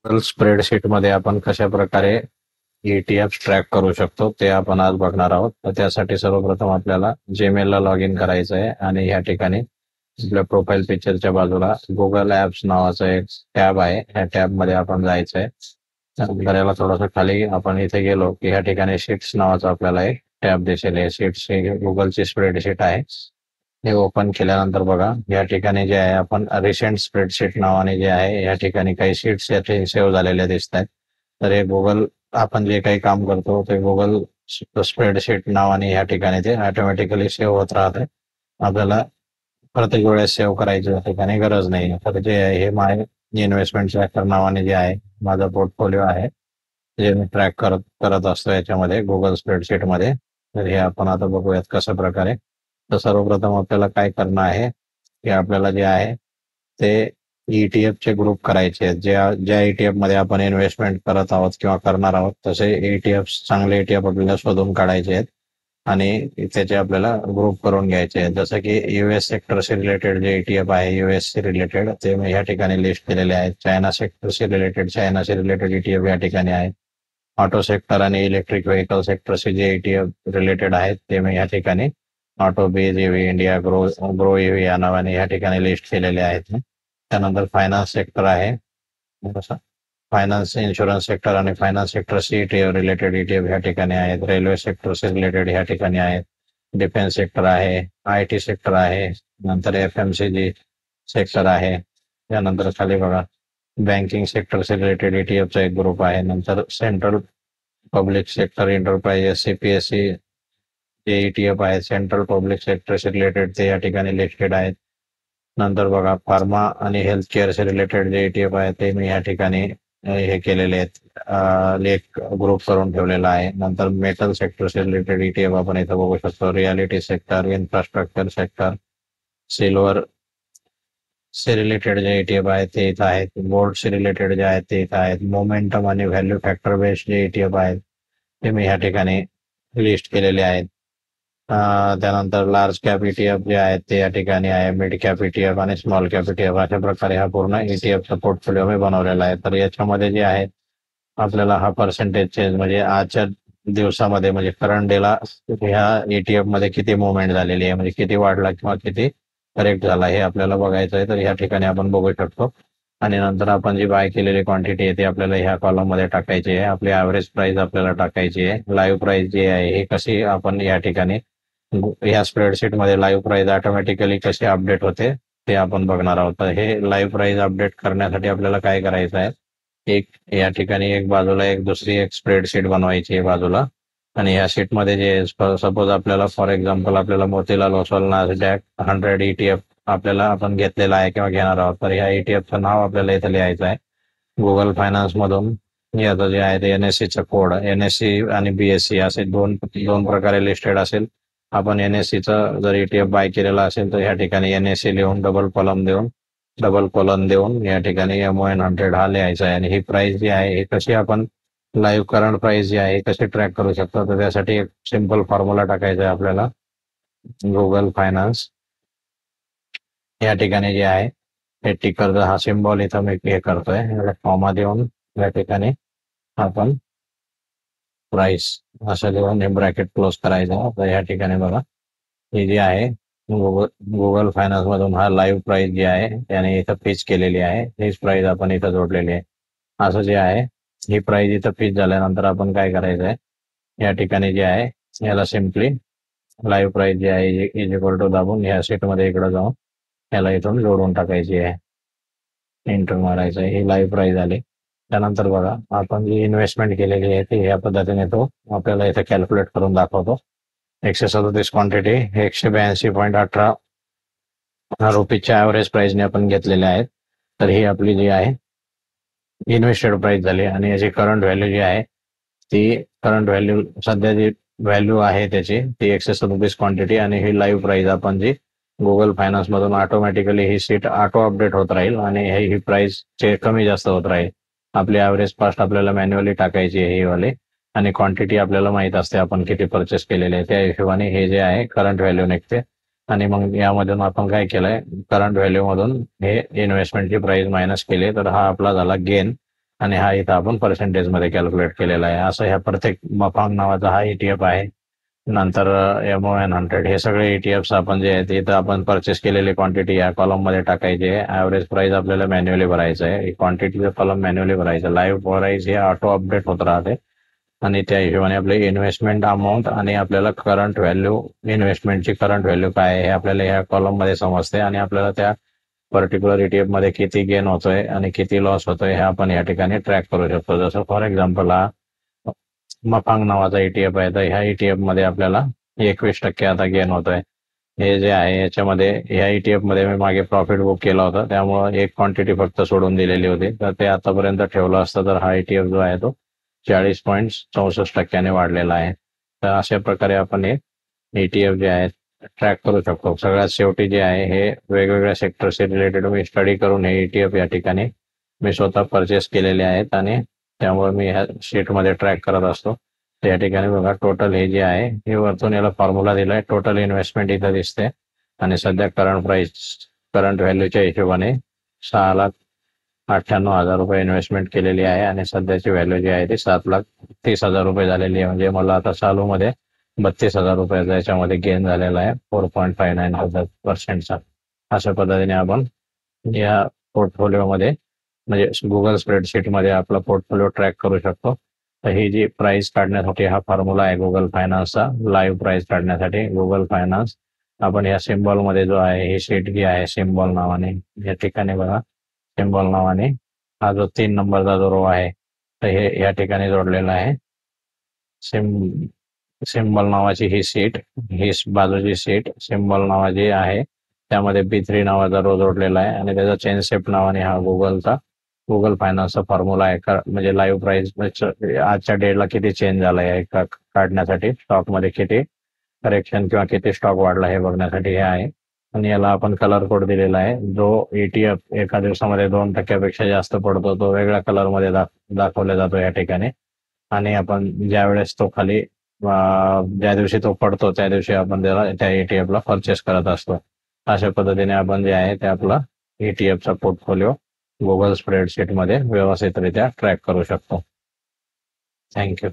Spreadsheet मध्ये आपण कशा प्रकारे ETF ट्रॅक करू शकतो ते आपण आज बघणार आहोत. तर त्यासाठी सर्वप्रथम आपल्याला जीमेल ला लॉग इन करायचं आहे आणि या ठिकाणी आपल्या प्रोफाईल पिक्चरच्या बाजूला गुगल ऍप्स नावाचा एक टॅब आहे. या टॅब मध्ये आपण जायचं आहे. त्यानंतर याला थोडंसं खाली आपण इथे गेलो की या ठिकाणी शीट्स नावाचा आपल्याला एक टॅब दिसेल. शीट्स ही गुगलची स्प्रेडशीट आहे. हे ओपन केल्यानंतर बघा या ठिकाणी जे आहे आपण रिसेंट स्प्रेडशीट नावाने जे आहे या ठिकाणी काही शीट्स याचे सेव्ह झालेल्या दिसत आहेत. तर हे गुगल आपण जे काही काम करतो ते गुगल स्प्रेडशीट नावाने या ठिकाणी ते ऑटोमॅटिकली सेव्ह होत राहते. आपल्याला प्रत्येक वेळेस सेव्ह करायची या ठिकाणी गरज नाही. तर जे आहे हे माय इन्व्हेस्टमेंट ट्रॅकर नावाने जे आहे माझा पोर्टफोलिओ आहे जे मी ट्रॅक करत करत असतो याच्यामध्ये गुगल स्प्रेडशीट मध्ये. तर हे आपण आता बघूयात कशा प्रकारे. तर सर्वप्रथम आपल्याला काय करणं आहे की आपल्याला जे आहे ते ETF चे ग्रुप करायचे आहेत. ज्या ETF मध्ये आपण इन्व्हेस्टमेंट करत आहोत किंवा करणार आहोत तसे ETF चांगले ETF आपल्याला शोधून काढायचे आहेत आणि त्याचे आपल्याला ग्रुप करून घ्यायचे आहेत. जसं की US सेक्टरशी रिलेटेड जे ETF आहे US रिलेटेड ते मी या ठिकाणी लिस्ट केलेले आहेत. चायना सेक्टरशी रिलेटेड चायनाशी रिलेटेड ETF या ठिकाणी आहेत. ऑटो सेक्टर आणि इलेक्ट्रिक व्हेकल सेक्टरचे जे ETF रिलेटेड आहेत ते मी या ठिकाणी auto BeES EV India Groww EV या नावाने या ठिकाणी लिस्ट केलेले आहेत. त्यानंतर फायनान्स सेक्टर आहे. फायनान्स इन्शुरन्स सेक्टर आणि फायनान्स सेक्टरशी रिलेटेड ETF या ठिकाणी आहेत. रेल्वे सेक्टरशी रिलेटेड या ठिकाणी आहेत. डिफेन्स सेक्टर आहे. IT सेक्टर आहे. नंतर FMCG सेक्टर आहे. त्यानंतर खाली बघा बँकिंग सेक्टरशी रिलेटेड ETF चा एक ग्रुप आहे. नंतर central public sector enterprises CPSE जे ETF आहेत सेंट्रल पब्लिक सेक्टरशी रिलेटेड ते या ठिकाणी लिस्टेड आहेत. नंतर बघा फार्मा आणि हेल्थ केअरशी रिलेटेड जे ETF आहे ते मी या ठिकाणी हे केलेले आहेत. एक ग्रुप करून ठेवलेला आहे. नंतर मेटल सेक्टरशी रिलेटेड ETF आपण इथं बघू शकतो. Reality sector, infrastructure sector, silver से रिलेटेड जे ETF आहेत ते इथं आहेत. गोल्डशी रिलेटेड जे आहेत ते इथं आहेत. मोमेंटम आणि व्हॅल्यू फॅक्टर बेस्ड जे ETF आहेत ते मी या ठिकाणी लिस्ट केलेले आहेत. त्यानंतर लार्ज कॅप ETF जे आहेत ते या ठिकाणी आहे. मिड कॅप ETF आणि स्मॉल कॅप ETF अशा प्रकारे हा पूर्ण ETF चा पोर्टफोलिओ मी बनवलेला आहे. तर याच्यामध्ये जे आहे आपल्याला हा पर्सेंटेज चेंज म्हणजे आजच्या दिवसामध्ये म्हणजे करंट डेला ह्या ETF मध्ये किती मुवमेंट झालेली आहे म्हणजे किती वाढला किंवा किती करेक्ट झाला हे आपल्याला बघायचं आहे. तर या ठिकाणी आपण बघू शकतो आणि नंतर आपण जी बाय केलेली क्वांटिटी आहे ती आपल्याला ह्या कॉलम मध्ये टाकायची आहे. आपली ॲव्हरेज प्राइस आपल्याला टाकायची आहे. लाईव्ह प्राइस जी आहे हे कशी आपण या ठिकाणी ह्या स्प्रेडशीट मध्ये लाईव्ह प्राइस ऑटोमॅटिकली कशी अपडेट होते ते आपण बघणार आहोत. तर हे लाईव्ह प्राइस अपडेट करण्यासाठी आपल्याला काय करायचं आहे एक या ठिकाणी एक बाजूला एक दुसरी एक स्प्रेडशीट बनवायची आहे बाजूला आणि या शीट मध्ये जे सपोज आपल्याला फॉर एक्झाम्पल आपल्याला मोतीलाल ओस्वाल नॅसडॅक 100 ETF आपल्याला आपण घेतलेला आहे किंवा घेणार आहोत. तर ह्या ETFचं नाव आपल्याला इथे लिहायचं आहे. गुगल फायनान्स मधून याचं जे आहे ते NSE चा कोड NSE आणि BSE असे दोन प्रकारे लिस्टेड असेल. आपण NSE चा जर ETF बाय केलेला असेल तर या ठिकाणी NSE लिहून डबल कॉलन देऊन या ठिकाणी MON100 हा लिहायचा आहे. आणि ही प्राइस जी आहे ही कशी आपण लाईव्ह करंट प्राइस जी आहे कशी ट्रॅक करू शकतो तर त्यासाठी एक सिंपल फॉर्म्युला टाकायचा आहे आपल्याला. गुगल फायनान्स या ठिकाणी जे आहे हे टिकर हा सिम्बॉल इथं मी हे करतोय कॉमा देऊन या ठिकाणी आपण प्राइस असं लिहून हे ब्रॅकेट क्लोज करायचं. तर या ठिकाणी बघा ही जी आहे गुगल फायनान्स मधून हा लाईव्ह प्राइस जी आहे त्याने इथं फिच केलेली आहे. हीच प्राइस आपण इथं जोडलेली आहे. असं जे आहे ही प्राइस इथं फिच झाल्यानंतर आपण काय करायचं आहे या ठिकाणी जे आहे याला सिम्पली लाईव्ह प्राइस जी आहे इज इक्वल टू दाबून ह्या शीट मध्ये इकडे जाऊन याला इथून जोडून टाकायची आहे. एंटर मारायचं आहे. ही लाईव्ह प्राइस आली. त्यानंतर बघा आपण जी इन्व्हेस्टमेंट केलेली आहे ती या पद्धतीने तो आपल्याला इथे कॅल्क्युलेट करून दाखवतो. 137 क्वांटिटी 182.18 रुपीच्या ॲव्हरेज प्राइसने आपण घेतलेले आहेत. तर ही आपली जी आहे इन्व्हेस्टेड प्राइस झाली आणि याची करंट व्हॅल्यू जी आहे ती करंट व्हॅल्यू सध्या जी व्हॅल्यू आहे त्याची ती 137 क्वांटिटी आणि ही लाईव्ह प्राइस आपण जी गुगल फायनान्स मधून ऑटोमॅटिकली ही सीट ऑटो अपडेट होत राहील आणि ही प्राइस कमी जास्त होत राहील. आपली ॲव्हरेज कॉस्ट आपल्याला मॅन्युअली टाकायची आहे ही वाली आणि क्वांटिटी आपल्याला माहित असते आपण किती परचेस केलेले आहे त्या हिशोबाने हे जे आहे करंट व्हॅल्यू निघते. आणि मग यामधून आपण काय केलंय करंट व्हॅल्यू मधून हे इन्व्हेस्टमेंटची प्राइस मायनस केली तर हा आपला झाला गेन आणि हा इथं आपण पर्सेंटेज मध्ये कॅल्क्युलेट केलेला आहे. असं ह्या प्रत्येक मफांग नावाचा हा ETF आहे. नंतर MON100 हे सगळे ETFs आपण जे आहेत इथं आपण परचेस केलेली क्वांटिटी या कॉलम मध्ये टाकायची आहे. ऍव्हरेज प्राइस आपल्याला मॅन्युअली भरायचं आहे. क्वांटिटीचं कॉलम मॅन्युअली भरायचं. लाईव्ह प्राइस हे ऑटो अपडेट होत राहते आणि त्या हिशोबाने आपले इन्व्हेस्टमेंट अमाऊंट आणि आपल्याला करंट व्हॅल्यू, इन्व्हेस्टमेंटची करंट व्हॅल्यू काय आहे हे आपल्याला ह्या कॉलम मध्ये समजते आणि आपल्याला त्या पर्टिक्युलर ETF मध्ये किती गेन होतोय आणि किती लॉस होतोय हे आपण या ठिकाणी ट्रॅक करू शकतो. जसं फॉर एक्झाम्पल हा मफांग नावाचा ETF आहे, तर ह्या ETF मध्ये आपल्याला 21% आता गेन होतोय. हे जे आहे याच्यामध्ये ह्या ETF मध्ये मी मागे प्रॉफिट बुक केला होता, त्यामुळे एक क्वांटिटी फक्त सोडून दिलेली होती. तर ते आतापर्यंत ठेवलं असतं तर हा ETF जो आहे तो 40.64% वाढलेला आहे. तर अशा प्रकारे आपण हे ETF जे आहे ट्रॅक करू शकतो. सगळ्यात शेवटी जे आहे हे वेगवेगळ्या सेक्टरशी रिलेटेड मी स्टडी करून हे ETF या ठिकाणी मी स्वतः परचेस केलेले आहेत आणि त्यामुळे मी ह्या शीटमध्ये ट्रॅक करत असतो. त्या ठिकाणी बघा टोटल हे जे आहे हे वरतून याला फॉर्म्युला दिलाय. टोटल इन्व्हेस्टमेंट इथं दिसते आणि सध्या करंट प्राइस, करंट व्हॅल्यूच्या हिशोबाने 6,98,000 रुपये इन्व्हेस्टमेंट केलेली आहे आणि सध्याची व्हॅल्यू जी आहे ती 7,30,000 रुपये झालेली आहे. म्हणजे मला आता चालू मध्ये 32,000 रुपयाचा याच्यामध्ये गेन झालेला आहे 4.59%चा. अशा पद्धतीने आपण या पोर्टफोलिओमध्ये म्हणजे गुगल स्प्रेडशीट मध्ये आपला पोर्टफोलिओ ट्रॅक करू शकतो. तर ही जी प्राइस काढण्यासाठी हा फॉर्म्युला आहे गुगल फायनान्सचा, लाईव्ह प्राइस काढण्यासाठी गुगल फायनान्स. आपण या सिम्बॉल मध्ये जो आहे ही शीट जी आहे सिम्बॉल नावाने, या ठिकाणी बघा सिम्बॉल नावाने हा जो 3 नंबरचा जो रो आहे तर हे या ठिकाणी जोडलेला आहे. सिम्बॉल नावाची ही शीट, ही बाजूची शीट सिम्बॉल नावाची आहे, त्यामध्ये B3 नावाचा रो जोडलेला आहे आणि त्याचा चेनसेप्ट नावाने हा गुगल फायनान्सचा फॉर्म्युला आहे. म्हणजे लाईव्ह प्राइस आजच्या डेटला किती चेंज झाला आहे काढण्यासाठी, स्टॉक मध्ये किती करेक्शन किंवा किती स्टॉक वाढला हे बघण्यासाठी हे आहे. आणि याला आपण कलर कोड दिलेला आहे. जो ETF एका दिवसामध्ये 2% जास्त पडतो तो वेगळ्या कलर मध्ये दाखवला जातो या ठिकाणी. आणि आपण ज्या वेळेस तो खाली ज्या दिवशी तो पडतो त्या दिवशी आपण त्याला त्या ETF ला परचेस करत असतो. अशा पद्धतीने आपण जे आहे ते आपला ETF चा पोर्टफोलिओ गुगल स्प्रेडशीट मध्ये व्यवस्थितरित्या ट्रॅक करू शकतो. थँक्यू.